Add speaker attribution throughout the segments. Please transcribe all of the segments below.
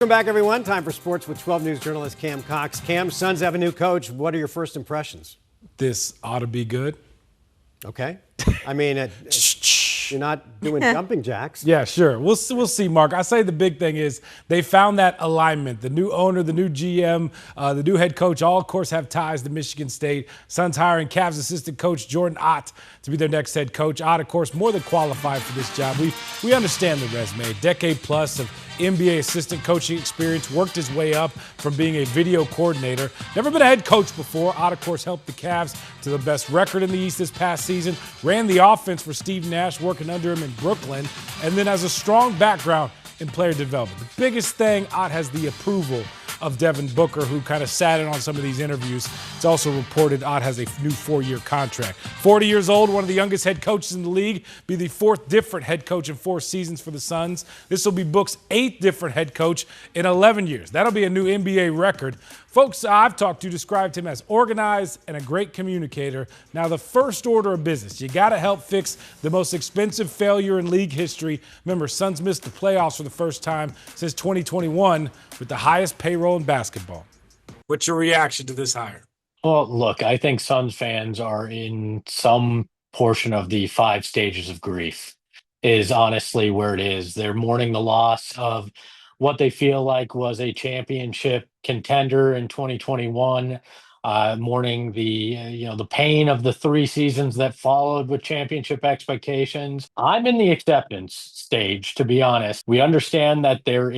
Speaker 1: Welcome back, everyone. Time for sports with 12 News journalist Cam Cox. Cam, Suns have a new coach. What are your first impressions?
Speaker 2: This ought to be good.
Speaker 1: Okay. I mean, you're not doing jumping jacks.
Speaker 2: Yeah, sure. We'll see, Mark. I say the big thing is they found that alignment. The new owner, the new GM, the new head coach all, of course, have ties to Michigan State. Suns hiring Cavs assistant coach Jordan Ott to be their next head coach. Ott, of course, more than qualified for this job. We understand the resume. A decade plus of NBA assistant coaching experience, worked his way up from being a video coordinator. Never been a head coach before. Ott, of course, helped the Cavs to the best record in the East this past season. Ran the offense for Steve Nash, working under him in Brooklyn, and then has a strong background in player development. The biggest thing, Ott has the approval of Devin Booker, who kind of sat in on some of these interviews. It's also reported Ott has a new 4-year contract. 40 years old, one of the youngest head coaches in the league, be the 4th different head coach in 4 seasons for the Suns. This will be Book's 8th different head coach in 11 years. That'll be a new NBA record. Folks I've talked to described him as organized and a great communicator. Now, the first order of business, you got to help fix the most expensive failure in league history. Remember, Suns missed the playoffs for the first time since 2021 with the highest payroll in basketball. What's your reaction to this hire?
Speaker 3: Well, look, I think Suns fans are in some portion of the 5 stages of grief is honestly where it is. They're mourning the loss of what they feel like was a championship contender in 2021, mourning the pain of the 3 seasons that followed with championship expectations. I'm in the acceptance stage, to be honest. We understand that they're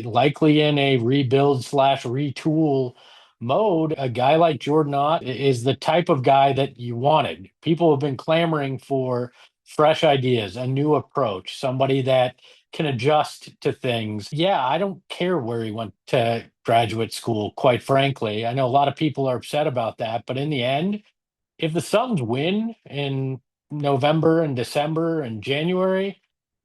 Speaker 3: likely in a rebuild/retool mode. A guy like Jordan Ott is the type of guy that you wanted. People have been clamoring for fresh ideas, a new approach, somebody that can adjust to things. Yeah, I don't care where he went to graduate school, quite frankly. I know a lot of people are upset about that, but in the end, if the Suns win in November and December and January,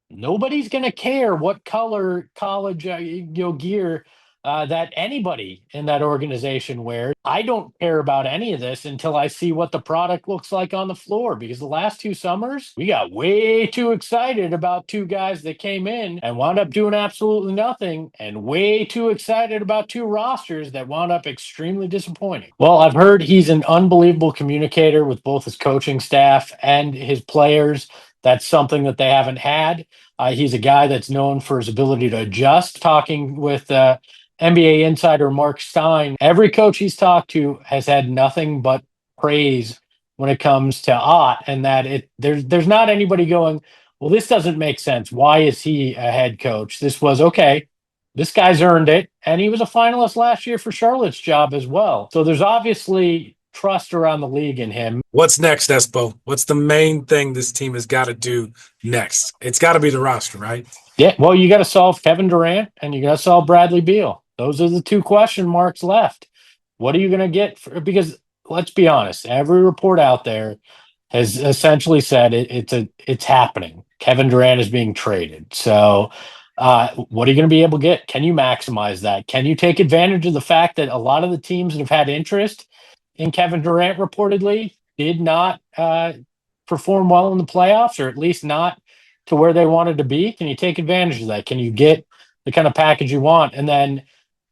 Speaker 3: nobody's going to care what color college gear that anybody in that organization wears. I don't care about any of this until I see what the product looks like on the floor, because the last 2 summers, we got way too excited about 2 guys that came in and wound up doing absolutely nothing, and way too excited about 2 rosters that wound up extremely disappointing. Well, I've heard he's an unbelievable communicator with both his coaching staff and his players. That's something that they haven't had. He's a guy that's known for his ability to adjust. Talking with NBA insider Mark Stein, every coach he's talked to has had nothing but praise when it comes to Ott, and that there's not anybody going, well, this doesn't make sense. Why is he a head coach? This was okay. This guy's earned it, and he was a finalist last year for Charlotte's job as well. So there's obviously trust around the league in him.
Speaker 2: What's next, Espo? What's the main thing this team has got to do next? It's got to be the roster, right?
Speaker 3: Yeah, well, you got to solve Kevin Durant and you got to solve Bradley Beal. Those are the 2 question marks left. What are you going to get? Because let's be honest, every report out there has essentially said it's happening. Kevin Durant is being traded. So what are you going to be able to get? Can you maximize that? Can you take advantage of the fact that a lot of the teams that have had interest in Kevin Durant reportedly did not perform well in the playoffs, or at least not to where they wanted to be? Can you take advantage of that? Can you get the kind of package you want? And then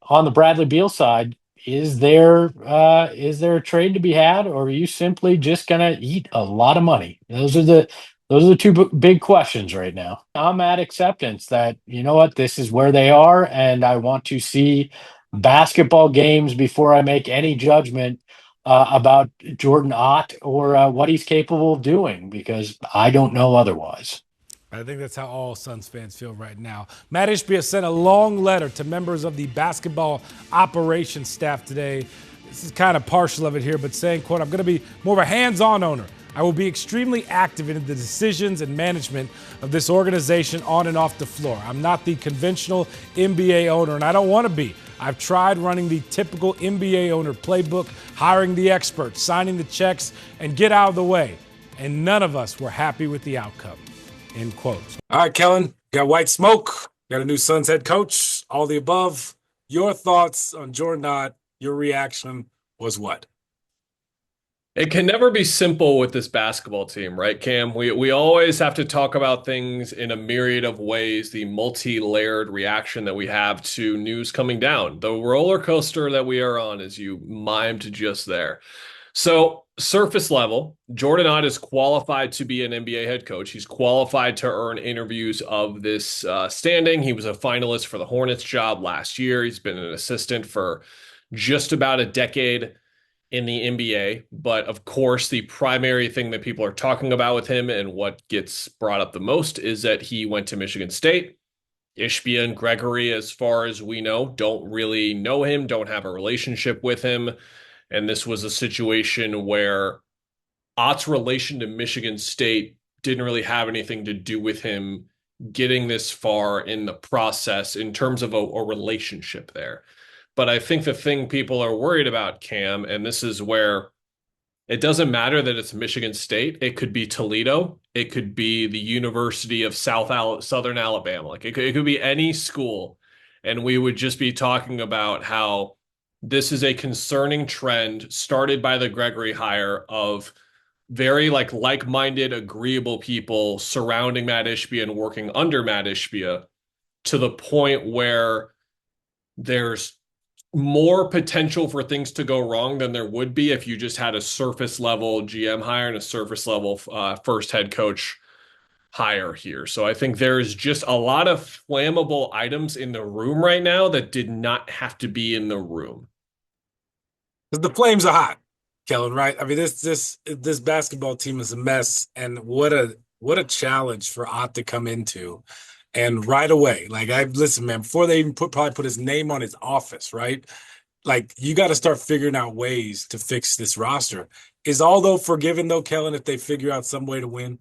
Speaker 3: on the Bradley Beal side, is there a trade to be had, or are you simply just going to eat a lot of money? Those are the 2 big questions right now. I'm at acceptance that, you know what, this is where they are, and I want to see basketball games before I make any judgment about Jordan Ott or what he's capable of doing, because I don't know otherwise.
Speaker 2: I think that's how all Suns fans feel right now. Matt Ishbia sent a long letter to members of the basketball operations staff today. This is kind of partial of it here, but saying, quote, I'm going to be more of a hands-on owner. I will be extremely active in the decisions and management of this organization on and off the floor. I'm not the conventional NBA owner, and I don't want to be. I've tried running the typical NBA owner playbook, hiring the experts, signing the checks, and get out of the way. And none of us were happy with the outcome. End quote. All right, Kellen, got white smoke, got a new Suns head coach, all the above. Your thoughts on Jordan Ott, your reaction was what?
Speaker 4: It can never be simple with this basketball team, right, Cam? We always have to talk about things in a myriad of ways, the multi-layered reaction that we have to news coming down. The roller coaster that we are on, as you mimed just there. So, surface level, Jordan Ott is qualified to be an NBA head coach. He's qualified to earn interviews of this standing. He was a finalist for the Hornets job last year. He's been an assistant for just about a decade in the NBA. But of course, the primary thing that people are talking about with him and what gets brought up the most is that he went to Michigan State. Ishbia and Gregory, as far as we know, don't really know him, don't have a relationship with him. And this was a situation where Ott's relation to Michigan State didn't really have anything to do with him getting this far in the process in terms of a relationship there. But I think the thing people are worried about, Cam, and this is where it doesn't matter that it's Michigan State. It could be Toledo. It could be the University of Southern Alabama. Like it could be any school. And we would just be talking about how this is a concerning trend started by the Gregory hire of very like-minded, agreeable people surrounding Matt Ishbia and working under Matt Ishbia to the point where there's more potential for things to go wrong than there would be if you just had a surface level GM hire and a surface level first head coach hire here. So I think there's just a lot of flammable items in the room right now that did not have to be in the room.
Speaker 2: Because the flames are hot, Kellen, right? I mean, this basketball team is a mess, and what a challenge for Ott to come into. And right away, like listen, man, before they even probably put his name on his office, right? Like you got to start figuring out ways to fix this roster. Is all though forgiven though, Kellen, if they figure out some way to win?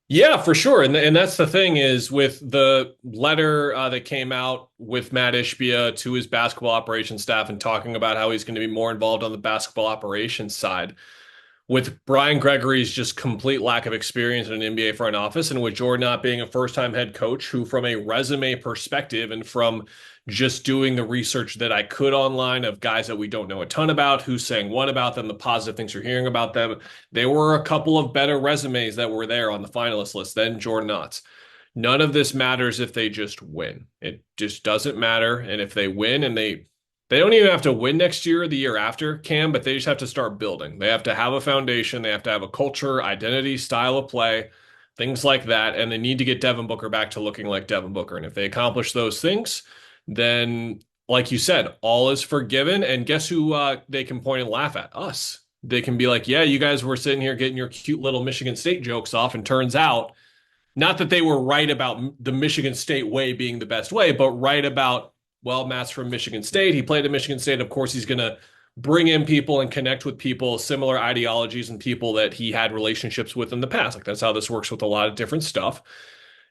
Speaker 4: Yeah, for sure. And that's the thing is with the letter that came out with Matt Ishbia to his basketball operations staff and talking about how he's going to be more involved on the basketball operations side. With Brian Gregory's just complete lack of experience in an NBA front office, and with Jordan not being a first-time head coach, who from a resume perspective and from just doing the research that I could online of guys that we don't know a ton about, who's saying what about them, the positive things you're hearing about them, there were a couple of better resumes that were there on the finalist list than Jordan Ott's. None of this matters if they just win. It just doesn't matter. And if they win and they don't even have to win next year or the year after, Cam, but they just have to start building. They have to have a foundation. They have to have a culture, identity, style of play, things like that. And they need to get Devin Booker back to looking like Devin Booker. And if they accomplish those things, then, like you said, all is forgiven. And guess who they can point and laugh at? Us. They can be like, yeah, you guys were sitting here getting your cute little Michigan State jokes off. And turns out, not that they were right about the Michigan State way being the best way, but right about, well, Matt's from Michigan State. He played at Michigan State. Of course, he's going to bring in people and connect with people, similar ideologies and people that he had relationships with in the past. Like that's how this works with a lot of different stuff.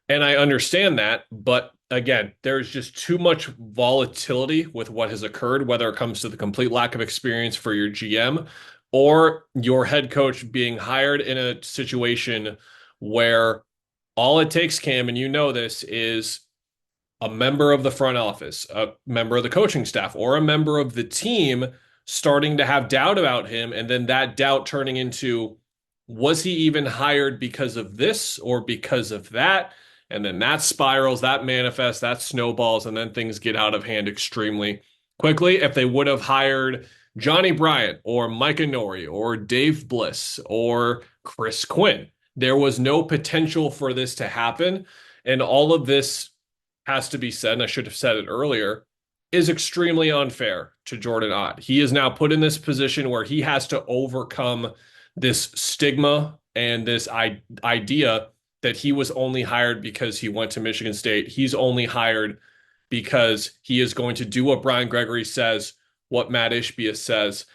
Speaker 4: And I understand that. But again, there's just too much volatility with what has occurred, whether it comes to the complete lack of experience for your GM or your head coach being hired in a situation where all it takes, Cam, and you know this, is a member of the front office, a member of the coaching staff, or a member of the team starting to have doubt about him, and then that doubt turning into, was he even hired because of this or because of that? And then that spirals, that manifests, that snowballs, and then things get out of hand extremely quickly. If they would have hired Johnny Bryant or Micah Nori or Dave Bliss or Chris Quinn, there was no potential for this to happen. And all of this has to be said, and I should have said it earlier, is extremely unfair to Jordan Ott. He is now put in this position where he has to overcome this stigma and this idea that he was only hired because he went to Michigan State. He's only hired because he is going to do what Brian Gregory says, what Matt Ishbia says.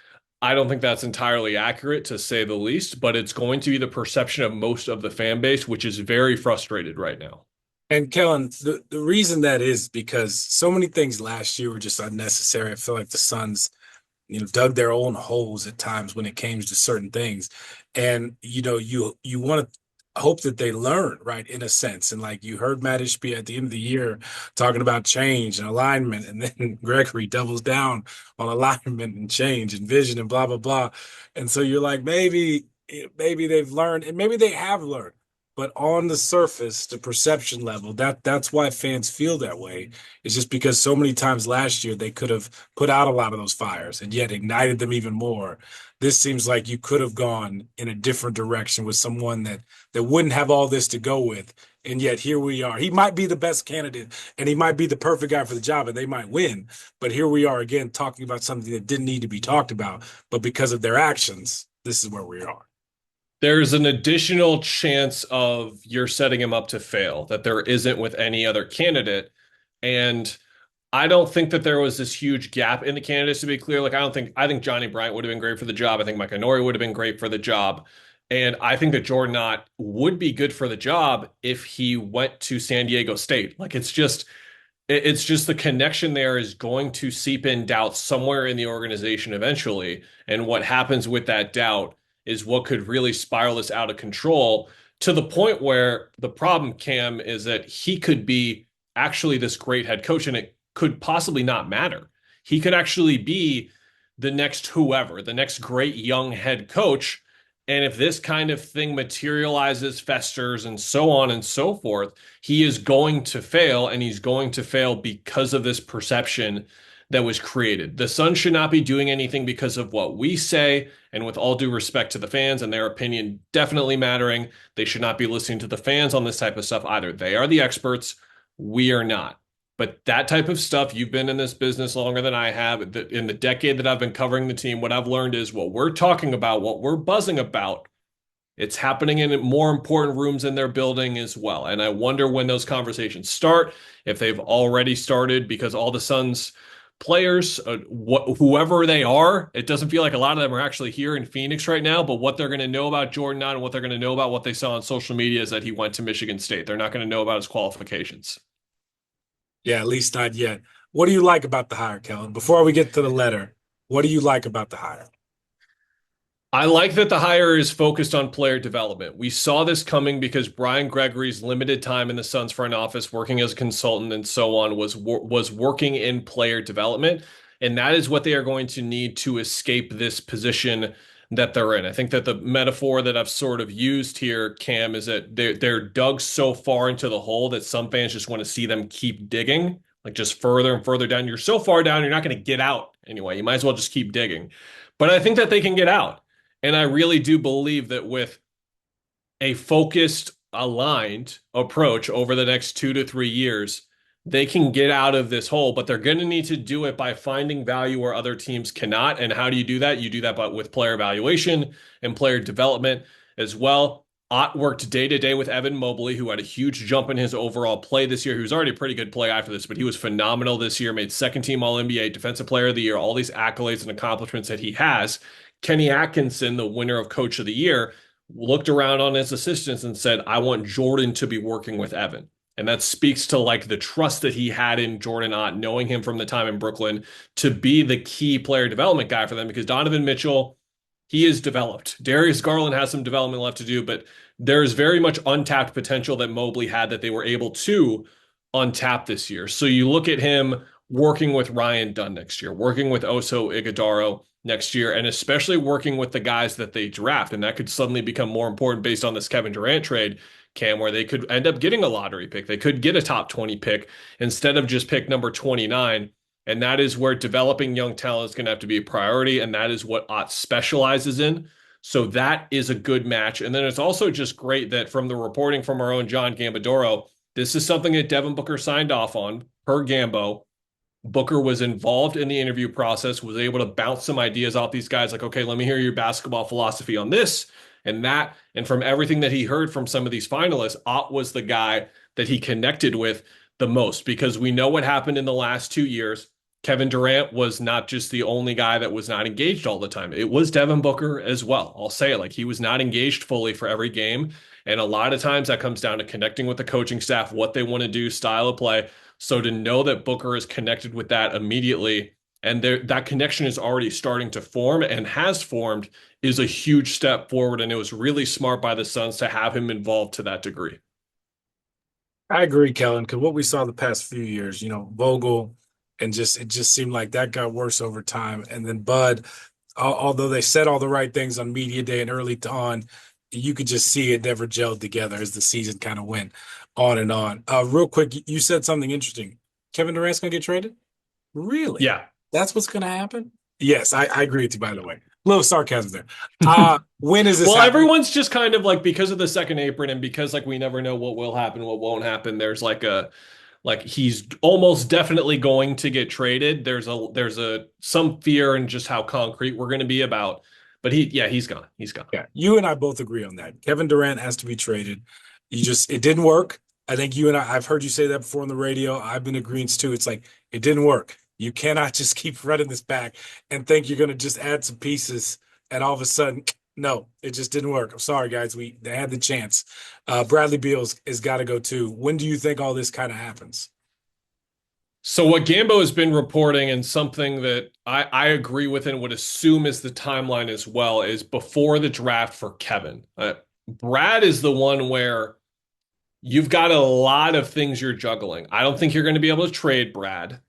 Speaker 4: I don't think that's entirely accurate, to say the least, but it's going to be the perception of most of the fan base, which is very frustrated right now.
Speaker 2: And Kellen, the reason that is because so many things last year were just unnecessary. I feel like the Suns, dug their own holes at times when it came to certain things. And, you want to hope that they learn, right, in a sense. And like you heard Matt Ishbia at the end of the year talking about change and alignment, and then Gregory doubles down on alignment and change and vision and blah, blah, blah. And so you're like, maybe they've learned, and maybe they have learned. But on the surface, the perception level, that's why fans feel that way. It's just because so many times last year they could have put out a lot of those fires and yet ignited them even more. This seems like you could have gone in a different direction with someone that wouldn't have all this to go with. And yet here we are. He might be the best candidate and he might be the perfect guy for the job and they might win. But here we are again talking about something that didn't need to be talked about. But because of their actions, this is where we are.
Speaker 4: There's an additional chance of you're setting him up to fail that there isn't with any other candidate. And I don't think that there was this huge gap in the candidates, to be clear. Like, I think Johnny Bryant would have been great for the job. I think Mike Inori would have been great for the job. And I think that Jordan Ott would be good for the job if he went to San Diego State. Like, it's just the connection there is going to seep in doubt somewhere in the organization eventually. And what happens with that doubt is what could really spiral this out of control to the point where the problem, Cam, is that he could be actually this great head coach and it could possibly not matter. He could actually be the next whoever, the next great young head coach. And if this kind of thing materializes, festers, and so on and so forth, he is going to fail, and he's going to fail because of this perception that was created. The Suns should not be doing anything because of what we say, and with all due respect to the fans and their opinion definitely mattering, they should not be listening to the fans on this type of stuff either. They are the experts. We are not. But that type of stuff, you've been in this business longer than I have. In the decade that I've been covering the team, what I've learned is what we're talking about, what we're buzzing about, it's happening in more important rooms in their building as well. And I wonder when those conversations start, if they've already started, because all the Suns players, whoever they are, it doesn't feel like a lot of them are actually here in Phoenix right now, but what they're going to know about Jordan Ott and what they're going to know about what they saw on social media is that he went to Michigan State. They're not going to know about his qualifications.
Speaker 2: Yeah, at least not yet. What do you like about the hire, Kellen? Before we get to the letter, what do you like about the hire?
Speaker 4: I like that the hire is focused on player development. We saw this coming because Brian Gregory's limited time in the Suns front office, working as a consultant and so on, was working in player development. And that is what they are going to need to escape this position that they're in. I think that the metaphor that I've sort of used here, Cam, is that they're dug so far into the hole that some fans just want to see them keep digging, like just further and further down. You're so far down, you're not going to get out anyway. You might as well just keep digging. But I think that they can get out. And I really do believe that with a focused, aligned approach over the next 2 to 3 years, they can get out of this hole, but they're going to need to do it by finding value where other teams cannot. And how do you do that? You do that with player evaluation and player development as well. Ott worked day to day with Evan Mobley, who had a huge jump in his overall play this year. He was already a pretty good play after this, but he was phenomenal this year, made second team All-NBA, Defensive Player of the Year, all these accolades and accomplishments that he has. Kenny Atkinson, the winner of Coach of the Year, looked around on his assistants and said, I want Jordan to be working with Evan. And that speaks to like the trust that he had in Jordan Ott, knowing him from the time in Brooklyn to be the key player development guy for them, because Donovan Mitchell, he is developed. Darius Garland has some development left to do, but there's very much untapped potential that Mobley had that they were able to untap this year. So you look at him working with Ryan Dunn next year, working with Oso Ighodaro next year, and especially working with the guys that they draft. And that could suddenly become more important based on this Kevin Durant trade, Cam, where they could end up getting a lottery pick. They could get a top 20 pick instead of just pick number 29. And that is where developing young talent is going to have to be a priority. And that is what Ott specializes in. So that is a good match. And then it's also just great that from the reporting from our own John Gambadoro, this is something that Devin Booker signed off on per Gambo. Booker was involved in the interview process, was able to bounce some ideas off these guys like, okay, let me hear your basketball philosophy on this and that. And from everything that he heard from some of these finalists, Ott was the guy that he connected with the most, because we know what happened in the last 2 years. Kevin Durant was not just the only guy that was not engaged all the time. It was Devin Booker as well. I'll say it, like, he was not engaged fully for every game. And a lot of times that comes down to connecting with the coaching staff, what they want to do, style of play. So to know that Booker is connected with that immediately and that connection is already starting to form and has formed, is a huge step forward. And it was really smart by the Suns to have him involved to that degree.
Speaker 2: I agree, Kellen, because what we saw the past few years, Vogel, and it just seemed like that got worse over time. And then Bud, although they said all the right things on media day and early on, you could just see it never gelled together as the season kind of went on and on. Real quick, you said something interesting. Kevin Durant's going to get traded? Really?
Speaker 4: Yeah.
Speaker 2: That's what's going to happen? Yes, I agree with you, by the way. A little sarcasm there. When is this
Speaker 4: Well,
Speaker 2: happening?
Speaker 4: everyone's just kind of like, because of the second apron and because like we never know what will happen, what won't happen, there's like he's almost definitely going to get traded. There's some fear in just how concrete we're going to be about. But he's gone. He's gone.
Speaker 2: Yeah, you and I both agree on that. Kevin Durant has to be traded. It didn't work. I think you and I've heard you say that before on the radio. I've been agreeing too. It's like, it didn't work. You cannot just keep running this back and think you're going to just add some pieces and all of a sudden, no, it just didn't work. I'm sorry, guys. They had the chance. Bradley Beal has got to go too. When do you think all this kind of happens?
Speaker 4: So what Gambo has been reporting, and something that I agree with and would assume is the timeline as well, is before the draft for Kevin. Brad is the one where you've got a lot of things you're juggling. I don't think you're going to be able to trade Brad.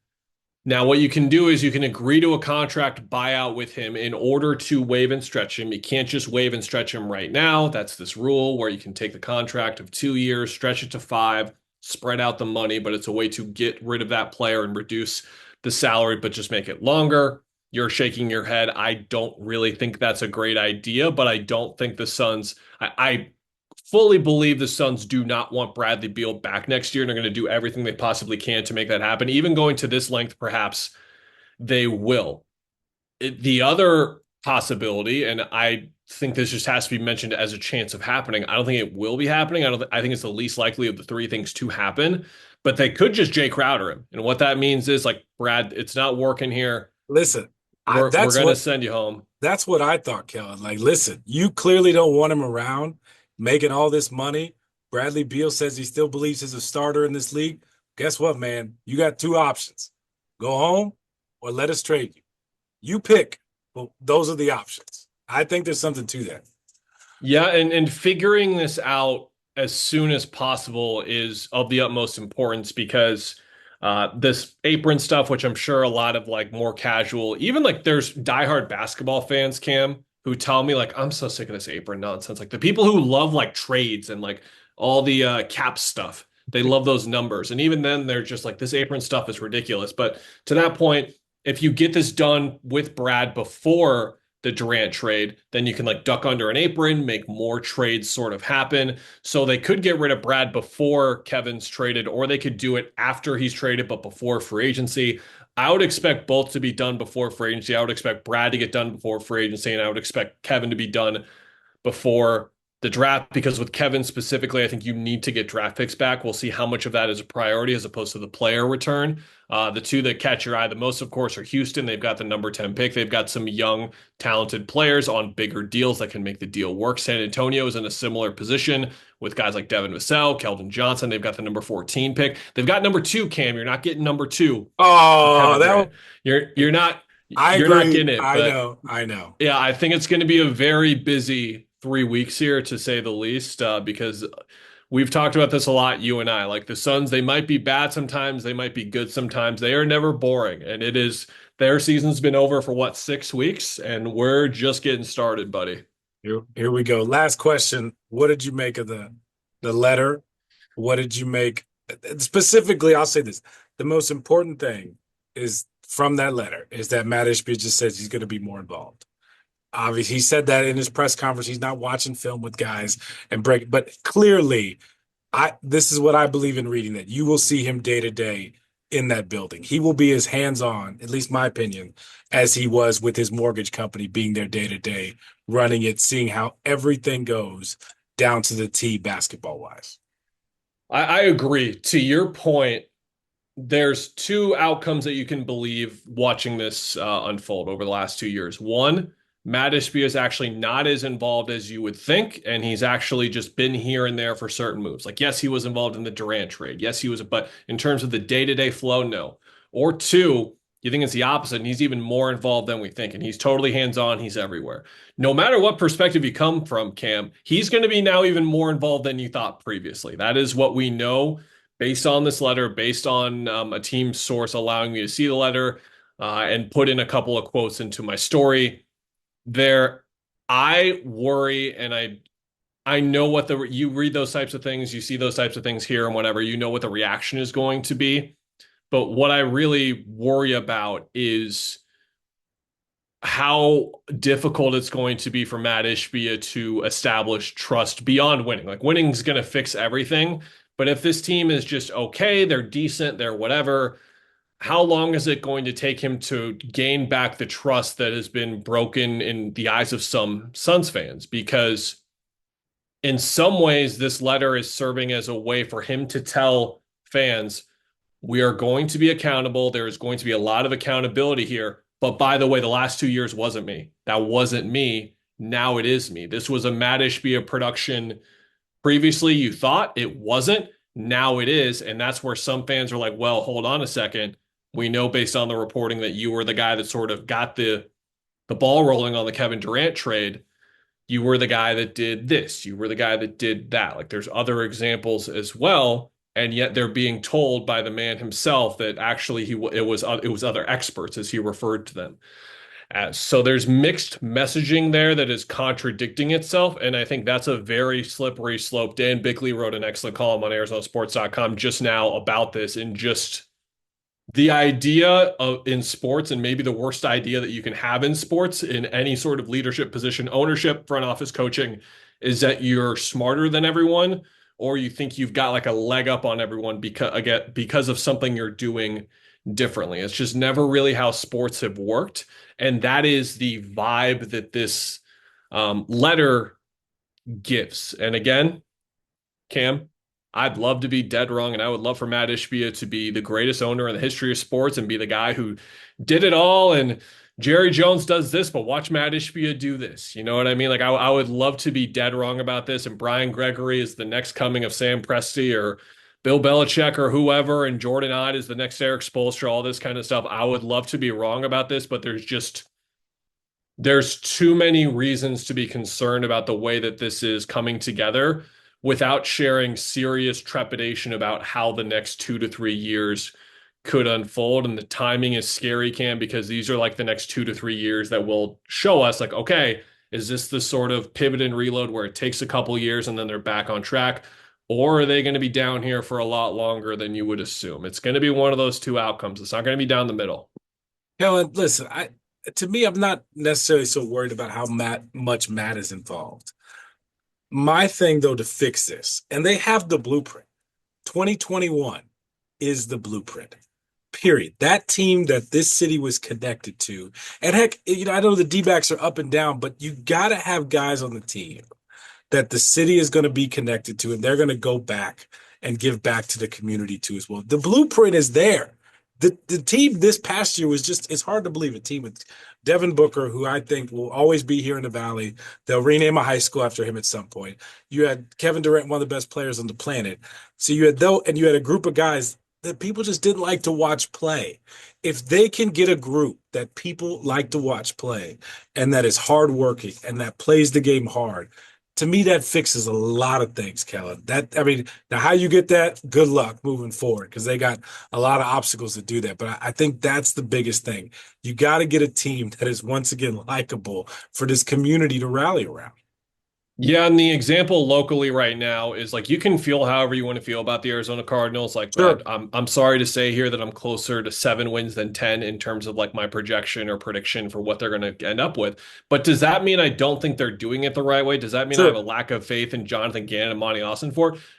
Speaker 4: Now, what you can do is you can agree to a contract buyout with him in order to waive and stretch him. You can't just waive and stretch him right now. That's this rule where you can take the contract of 2 years, stretch it to 5, spread out the money, but it's a way to get rid of that player and reduce the salary, but just make it longer. You're shaking your head. I don't really think that's a great idea, but I don't think the Suns, I fully believe the Suns do not want Bradley Beal back next year, and they're going to do everything they possibly can to make that happen. Even going to this length, perhaps they will. The other possibility, and I think this just has to be mentioned as a chance of happening, I don't think it will be happening. I think it's the least likely of the three things to happen, but they could just Jay Crowder him. And what that means is, like, Brad, it's not working here.
Speaker 2: Listen,
Speaker 4: we're going to send you home.
Speaker 2: That's what I thought, Kellen. Like, listen, you clearly don't want him around making all this money. Bradley Beal says he still believes he's a starter in this league. Guess what, man? You got two options. Go home or let us trade you. You pick. Well, those are the options. I think there's something to that.
Speaker 4: Yeah, and figuring this out as soon as possible is of the utmost importance, because this apron stuff, which I'm sure a lot of like more casual, even like there's diehard basketball fans, Cam, who tell me like, I'm so sick of this apron nonsense. Like the people who love like trades and like all the cap stuff, they love those numbers. And even then they're just like, this apron stuff is ridiculous. But to that point, if you get this done with Brad before the Durant trade, then you can like duck under an apron, make more trades sort of happen. So they could get rid of Brad before Kevin's traded, or they could do it after he's traded, but before free agency. I would expect both to be done before free agency. I would expect Brad to get done before free agency, and I would expect Kevin to be done before the draft, because with Kevin specifically, I think you need to get draft picks back. We'll see how much of that is a priority as opposed to the player return. The two that catch your eye the most, of course, are Houston. They've got the number 10 pick. They've got some young, talented players on bigger deals that can make the deal work. San Antonio is in a similar position with guys like Devin Vassell, Keldon Johnson. They've got the number 14 pick. They've got number 2, Cam. You're not getting number 2.
Speaker 2: Oh,
Speaker 4: you're not.
Speaker 2: You're
Speaker 4: not getting it.
Speaker 2: I know.
Speaker 4: Yeah, I think it's going to be a very busy 3 weeks here, to say the least, because we've talked about this a lot, you and I. Like the Suns, they might be bad sometimes, they might be good sometimes. They are never boring, and their season's been over for 6 weeks, and we're just getting started, buddy.
Speaker 2: Here we go. Last question. What did you make of the letter? What did you make specifically? I'll say this: the most important thing is from that letter is that Matt Ishbia just says he's going to be more involved. Obviously, he said that in his press conference. He's not watching film with guys and break, but clearly, this is what I believe in reading, that you will see him day to day in that building. He will be as hands-on, at least my opinion, as he was with his mortgage company, being there day to day, running it, seeing how everything goes down to the T basketball-wise.
Speaker 4: I agree. To your point, there's two outcomes that you can believe watching this unfold over the last 2 years. One, Matt Ishbia is actually not as involved as you would think, and he's actually just been here and there for certain moves. Like, yes, he was involved in the Durant trade. Yes, he was, but in terms of the day-to-day flow, no. Or two, You think it's the opposite, and he's even more involved than we think. And he's totally hands-on. He's everywhere. No matter what perspective you come from, Cam, he's going to be now even more involved than you thought previously. That is what we know based on this letter, based on a team source allowing me to see the letter and put in a couple of quotes into my story there. I worry, and I know what you read those types of things, you see those types of things here and whatever, you know what the reaction is going to be. But what I really worry about is how difficult it's going to be for Matt Ishbia to establish trust beyond winning. Like, winning is going to fix everything. But if this team is just okay, they're decent, they're whatever, how long is it going to take him to gain back the trust that has been broken in the eyes of some Suns fans? Because in some ways, this letter is serving as a way for him to tell fans, we are going to be accountable. There is going to be a lot of accountability here. But by the way, the last 2 years wasn't me. That wasn't me. Now it is me. This was a Matt Ishbia production. Previously, you thought it wasn't. Now it is. And that's where some fans are like, well, hold on a second. We know based on the reporting that you were the guy that sort of got the ball rolling on the Kevin Durant trade. You were the guy that did this. You were the guy that did that. Like, there's other examples as well. And yet they're being told by the man himself that actually it was other experts, as he referred to them as. So there's mixed messaging there that is contradicting itself. And I think that's a very slippery slope. Dan Bickley wrote an excellent column on ArizonaSports.com just now about this, and just the idea of in sports, and maybe the worst idea that you can have in sports in any sort of leadership position, ownership, front office coaching, is that you're smarter than everyone, or you think you've got like a leg up on everyone because of something you're doing differently. It's just never really how sports have worked. And that is the vibe that this letter gives. And again, Cam, I'd love to be dead wrong, and I would love for Matt Ishbia to be the greatest owner in the history of sports and be the guy who did it all, and Jerry Jones does this, but watch Matt Ishbia do this. You know what I mean? Like, I would love to be dead wrong about this, and Brian Gregory is the next coming of Sam Presti or Bill Belichick or whoever, and Jordan Ott is the next Eric Spoelstra, all this kind of stuff. I would love to be wrong about this, but there's too many reasons to be concerned about the way that this is coming together without sharing serious trepidation about how the next 2 to 3 years could unfold. And the timing is scary, Cam, because these are like the next 2 to 3 years that will show us, like, okay, is this the sort of pivot and reload where it takes a couple years and then they're back on track? Or are they going to be down here for a lot longer than you would assume? It's going to be one of those two outcomes. It's not going to be down the middle.
Speaker 2: Helen, listen, to me, I'm not necessarily so worried about how much Matt is involved. My thing, though, to fix this, and they have the blueprint. 2021 is the blueprint. Period. That team that this city was connected to, and heck, I know the D-backs are up and down, but you got to have guys on the team that the city is going to be connected to, and they're going to go back and give back to the community too as well. The blueprint is there. The team this past year was just, it's hard to believe, a team with Devin Booker, who I think will always be here in the Valley. They'll rename a high school after him at some point. You had Kevin Durant, one of the best players on the planet. So you had a group of guys that people just didn't like to watch play. If they can get a group that people like to watch play and that is hardworking and that plays the game hard, to me, that fixes a lot of things, Kellen. Now how you get that, good luck moving forward, because they got a lot of obstacles to do that. But I think that's the biggest thing. You got to get a team that is, once again, likable for this community to rally around.
Speaker 4: Yeah, and the example locally right now is, like, you can feel however you want to feel about the Arizona Cardinals. Like, sure. I'm sorry to say here that I'm closer to 7 wins than 10 in terms of like my projection or prediction for what they're going to end up with. But does that mean I don't think they're doing it the right way? Does that mean I have a lack of faith in Jonathan Gannon and Monty Austin?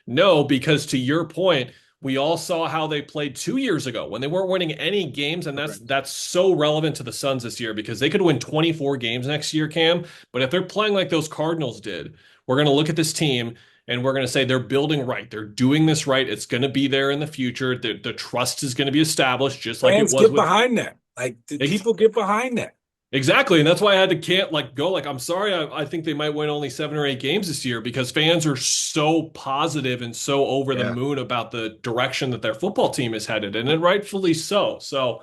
Speaker 4: No, because to your point, we all saw how they played 2 years ago when they weren't winning any games, and that's so relevant to the Suns this year, because they could win 24 games next year, Cam. But if they're playing like those Cardinals did, we're going to look at this team and we're going to say they're building right. They're doing this right. It's going to be there in the future. The trust is going to be established, just like
Speaker 2: fans
Speaker 4: it was.
Speaker 2: Get behind that. Like, people get behind that.
Speaker 4: Exactly. And that's why I had to go I'm sorry, I think they might win only 7 or 8 games this year, because fans are so positive and so over the moon about the direction that their football team is headed, and rightfully so. So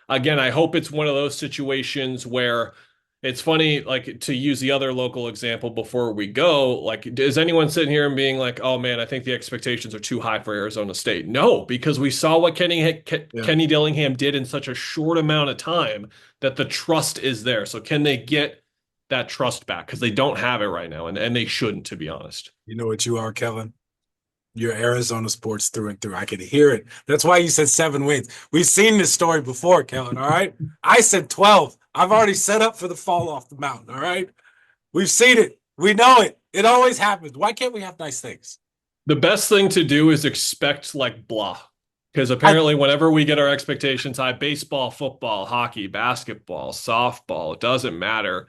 Speaker 4: again, I hope it's one of those situations where it's funny, like, to use the other local example before we go, like, is anyone sitting here and being like, oh man, I think the expectations are too high for Arizona State? No, because we saw what Kenny Dillingham did in such a short amount of time that the trust is there. So can they get that trust back? Because they don't have it right now, and they shouldn't, to be honest.
Speaker 2: You know what you are, Kellen? You're Arizona sports through and through. I can hear it. That's why you said 7 wins. We've seen this story before, Kellen, all right? I said 12. I've already set up for the fall off the mountain, all right? We've seen it. We know it. It always happens. Why can't we have nice things?
Speaker 4: The best thing to do is expect, like, blah. Because apparently whenever we get our expectations high, baseball, football, hockey, basketball, softball, it doesn't matter.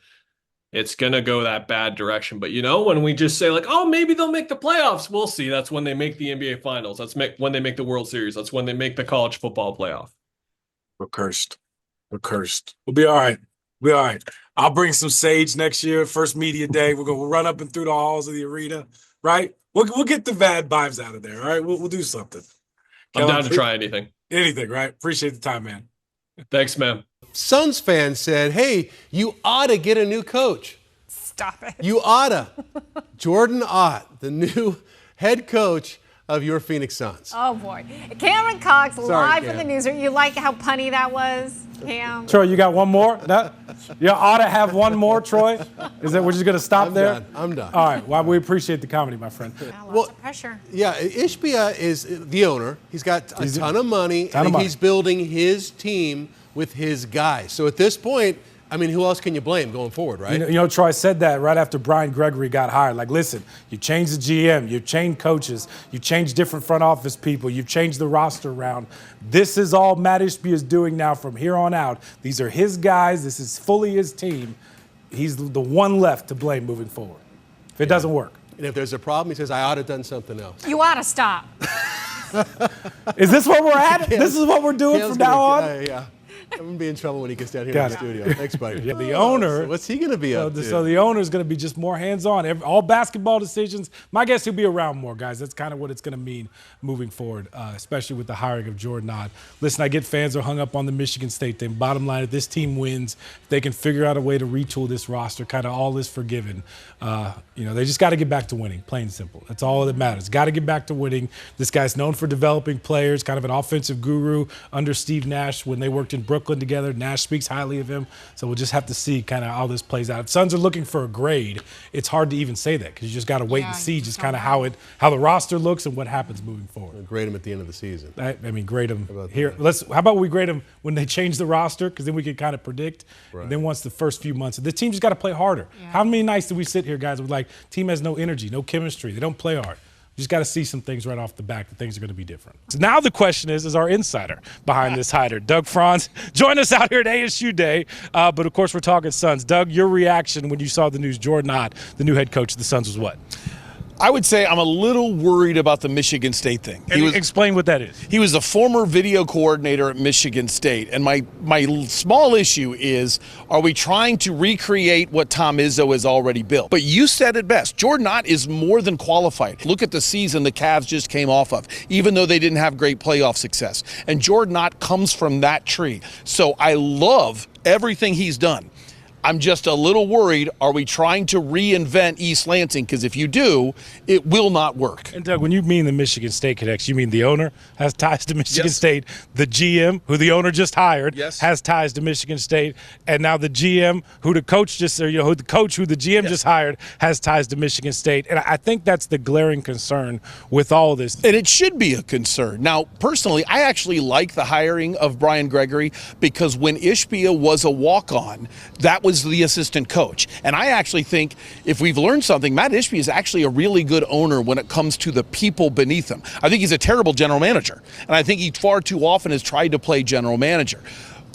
Speaker 4: It's going to go that bad direction. But, when we just say, like, oh, maybe they'll make the playoffs, we'll see. That's when they make the NBA Finals. That's when they make the World Series. That's when they make the college football playoff.
Speaker 2: We're cursed. We're cursed. We'll be all right. We'll be all right. I'll bring some sage next year, first media day. We're going to run up and through the halls of the arena, right? We'll get the bad vibes out of there, all right? We'll do something.
Speaker 4: I'm down to try anything.
Speaker 2: Anything, right? Appreciate the time, man.
Speaker 4: Thanks, man.
Speaker 5: Suns fans said, hey, you ought to get a new coach.
Speaker 6: Stop it.
Speaker 5: You oughta. Jordan Ott, the new head coach of your Phoenix Suns.
Speaker 6: Oh, boy. Cameron Cox,
Speaker 5: Sorry,
Speaker 6: live
Speaker 5: Cam.
Speaker 6: from the newsroom. You like how punny that was, Cam?
Speaker 2: Troy, you got one more? You ought to have one more, Troy? Is that we're just going to stop there?
Speaker 5: I'm done.
Speaker 2: All right. Well, we appreciate the comedy, my friend.
Speaker 6: Lots of pressure.
Speaker 5: Yeah, Ishbia is the owner. He's got a ton of money, and he's building his team with his guys. So at this point, I mean, who else can you blame going forward, right?
Speaker 2: You know, Troy said that right after Brian Gregory got hired. Like, listen, you changed the GM, you changed coaches, you changed different front office people, you've changed the roster around. This is all Matt Ishbia is doing now from here on out. These are his guys. This is fully his team. He's the one left to blame moving forward if it doesn't work.
Speaker 5: And if there's a problem, he says, I ought to have done something else.
Speaker 6: You ought to stop.
Speaker 2: Is this where we're at? This is what we're doing from now on?
Speaker 5: Yeah. I'm going to be in trouble when he gets down here in the studio. Thanks, buddy.
Speaker 2: Yeah, the owner.
Speaker 5: So what's he going to be up to?
Speaker 2: So the owner is going to be just more hands-on. All basketball decisions, my guess he'll be around more, guys. That's kind of what it's going to mean moving forward, especially with the hiring of Jordan Ott. Listen, I get fans are hung up on the Michigan State thing. Bottom line, if this team wins, if they can figure out a way to retool this roster, kind of all is forgiven. They just got to get back to winning, plain and simple. That's all that matters. Got to get back to winning. This guy's known for developing players, kind of an offensive guru under Steve Nash when they worked in Brooklyn together. Nash speaks highly of him, so we'll just have to see kind of how this plays out. If Suns are looking for a grade, it's hard to even say that because you just got to wait and see just kind of how the roster looks and what happens moving forward.
Speaker 5: We'll grade him at the end of the season.
Speaker 2: I mean, grade them here. How about we grade them when they change the roster because then we can kind of predict. Right. And then once the first few months, the team just got to play harder. Yeah. How many nights do we sit here, guys, with like team has no energy, no chemistry, they don't play hard? You just got to see some things right off the back that things are going to be different. So now the question is our insider behind this hider, Doug Franz. Join us out here at ASU Day. But, of course, we're talking Suns. Doug, your reaction when you saw the news, Jordan Ott, the new head coach of the Suns, was what?
Speaker 7: I would say I'm a little worried about the Michigan State thing.
Speaker 2: Explain what that is.
Speaker 7: He was a former video coordinator at Michigan State. And my small issue is, are we trying to recreate what Tom Izzo has already built? But you said it best. Jordan Ott is more than qualified. Look at the season the Cavs just came off of, even though they didn't have great playoff success. And Jordan Ott comes from that tree. So I love everything he's done. I'm just a little worried, are we trying to reinvent East Lansing? Because if you do, it will not work.
Speaker 2: And Doug, when you mean the Michigan State connection, you mean the owner has ties to Michigan State, the GM, who the owner just hired, has ties to Michigan State, and now the GM, who the coach just, who the GM just hired, has ties to Michigan State. And I think that's the glaring concern with all of this.
Speaker 7: And it should be a concern. Now, personally, I actually like the hiring of Brian Gregory because when Ishbia was a walk-on, that was the assistant coach. And I actually think if we've learned something, Matt Ishbia is actually a really good owner when it comes to the people beneath him. I think he's a terrible general manager. And I think he far too often has tried to play general manager.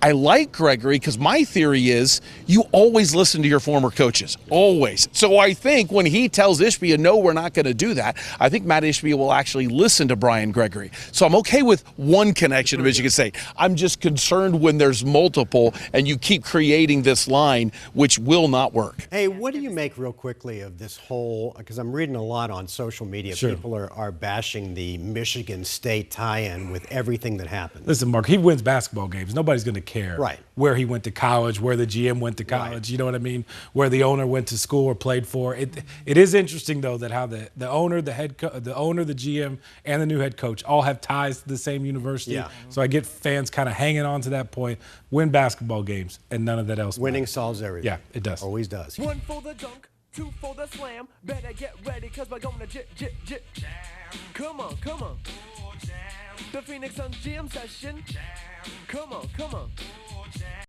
Speaker 7: I like Gregory because my theory is you always listen to your former coaches, always. So I think when he tells Ishbia, no, we're not going to do that, I think Matt Ishbia will actually listen to Brian Gregory. So I'm okay with one connection to Michigan State. I'm just concerned when there's multiple and you keep creating this line, which will not work.
Speaker 1: Hey, what do you make real quickly of this whole, because I'm reading a lot on social media, people are bashing the Michigan State tie-in with everything that happens.
Speaker 2: Listen, Mark, he wins basketball games. Nobody's going to care care
Speaker 1: Right.
Speaker 2: where he went to college, where the GM went to college.
Speaker 1: Right.
Speaker 2: You know what I mean? Where the owner went to school or played for. It is interesting though that how the owner, the GM, and the new head coach all have ties to the same university.
Speaker 1: Yeah.
Speaker 2: So I get fans kind of hanging on to that point. Win basketball games and none of that else.
Speaker 1: Winning
Speaker 2: matters.
Speaker 1: solves everything.
Speaker 2: Yeah, it does.
Speaker 1: Always does.
Speaker 8: 1 for the dunk, 2 for the slam. Better get ready, cause we're gonna jam. Come on, come on. The Phoenix Suns jam session. Come on, come on.